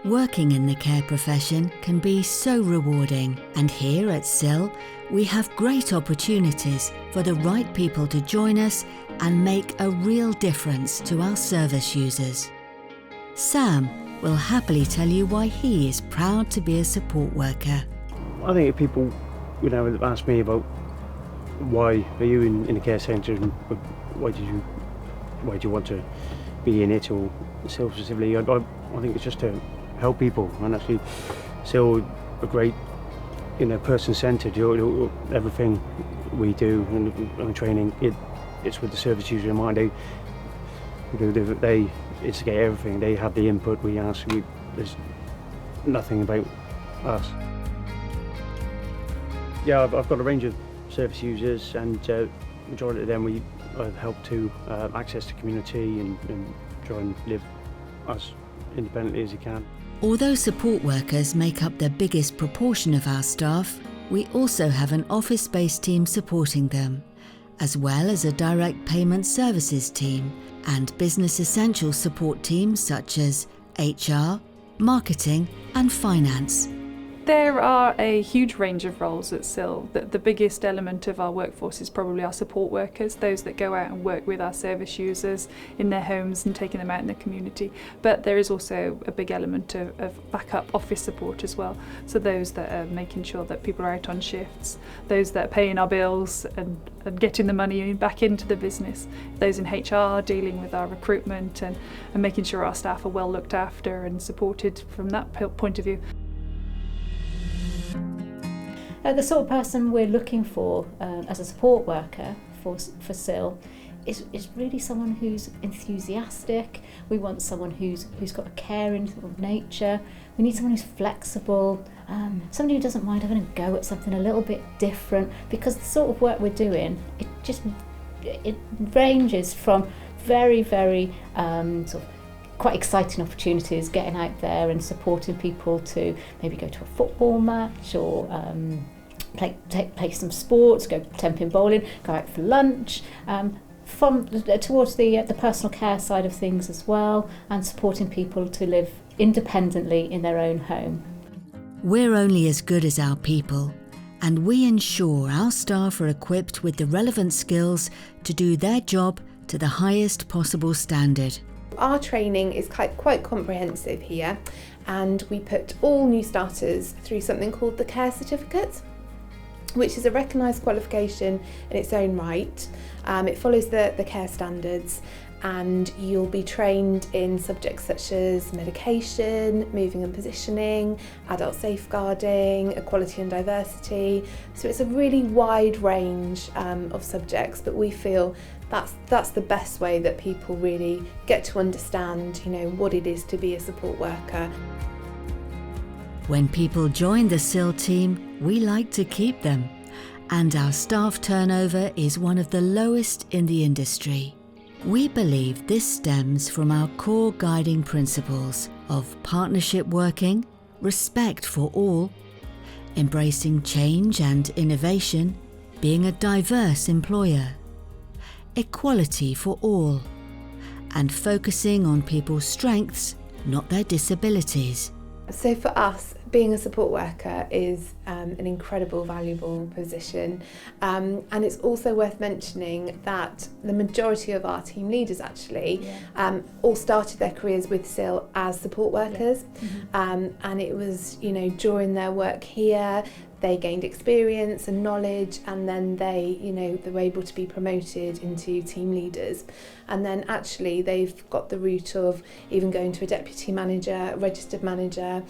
Working in the care profession can be so rewarding, and here at SIL, we have great opportunities for the right people to join us and make a real difference to our service users. Sam will happily tell you why he is proud to be a support worker. I think if people, ask me about why are you in the care centre and why do you want to be in it, or SIL specifically, I think it's just to help people, and actually SIL are great, person-centred. Everything we do and training, it's with the service user in mind. They instigate everything. They have the input. We ask. There's nothing about us. Yeah, I've got a range of service users, and majority of them we help to access the community and try and live as independently as you can. Although support workers make up the biggest proportion of our staff, we also have an office-based team supporting them, as well as a direct payment services team and business essential support teams such as HR, marketing and finance. There are a huge range of roles at SIL. The biggest element of our workforce is probably our support workers, those that go out and work with our service users in their homes and taking them out in the community. But there is also a big element of backup office support as well. So those that are making sure that people are out on shifts, those that are paying our bills and getting the money back into the business, those in HR dealing with our recruitment and making sure our staff are well looked after and supported from that point of view. The sort of person we're looking for as a support worker for SIL is really someone who's enthusiastic. We want someone who's got a caring sort of nature. We need someone who's flexible, somebody who doesn't mind having a go at something a little bit different, because the sort of work we're doing, it ranges from very, very sort of quite exciting opportunities, getting out there and supporting people to maybe go to a football match or play some sports, go temping bowling, go out for lunch, towards the personal care side of things as well, and supporting people to live independently in their own home. We're only as good as our people, and we ensure our staff are equipped with the relevant skills to do their job to the highest possible standard. Our training is quite comprehensive here, and we put all new starters through something called the Care Certificate, which is a recognised qualification in its own right. It follows the care standards, and you'll be trained in subjects such as medication, moving and positioning, adult safeguarding, equality and diversity. So it's a really wide range of subjects, but we feel that's the best way that people really get to understand, what it is to be a support worker. When people join the SIL team, we like to keep them, and our staff turnover is one of the lowest in the industry. We believe this stems from our core guiding principles of partnership working, respect for all, embracing change and innovation, being a diverse employer, equality for all, and focusing on people's strengths, not their disabilities. So for us, being a support worker is an incredible, valuable position, and it's also worth mentioning that the majority of our team leaders actually all started their careers with SIL as support workers, and it was during their work here they gained experience and knowledge, and then they were able to be promoted into team leaders, and then actually they've got the route of even going to a deputy manager, a registered manager,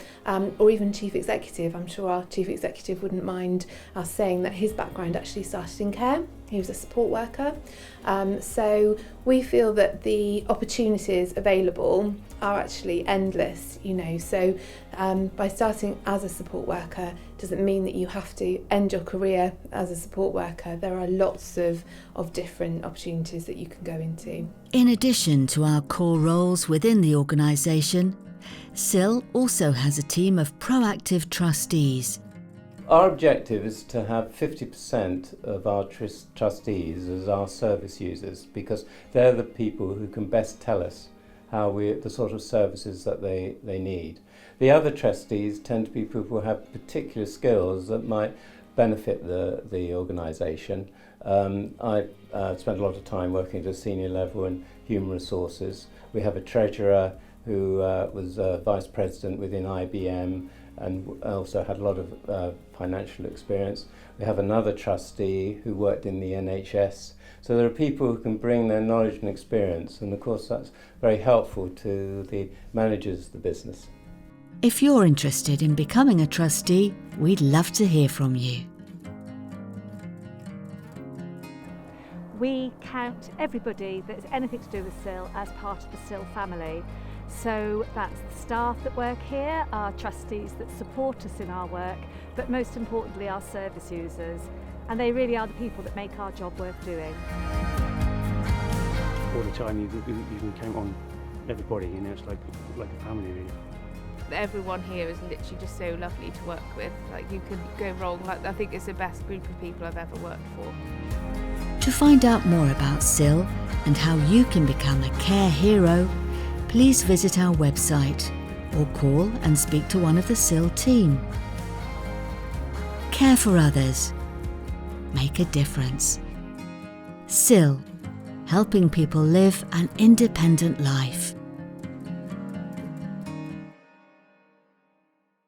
or even chief executive. I'm sure our chief executive wouldn't mind us saying that his background actually started in care. He was a support worker. So we feel that the opportunities available are actually endless, so by starting as a support worker doesn't mean that you have to end your career as a support worker. There are lots of different opportunities that you can go into. In addition to our core roles within the organisation, SIL also has a team of proactive trustees. Our objective is to have 50% of our trustees as our service users, because they're the people who can best tell us the sort of services that they need. The other trustees tend to be people who have particular skills that might benefit the organisation. I spent a lot of time working at a senior level in human resources. We have a treasurer who was vice president within IBM and also had a lot of financial experience. We have another trustee who worked in the NHS. So there are people who can bring their knowledge and experience, and of course that's very helpful to the managers of the business. If you're interested in becoming a trustee, we'd love to hear from you. We count everybody that has anything to do with SIL as part of the SIL family. So that's the staff that work here, our trustees that support us in our work, but most importantly our service users. And they really are the people that make our job worth doing. All the time you can count on everybody, you know, it's like a family really. Everyone here is literally just so lovely to work with. Like, you could go wrong. Like, I think it's the best group of people I've ever worked for. To find out more about SIL and how you can become a care hero, please visit our website or call and speak to one of the SIL team. Care for others. Make a difference. SIL, helping people live an independent life.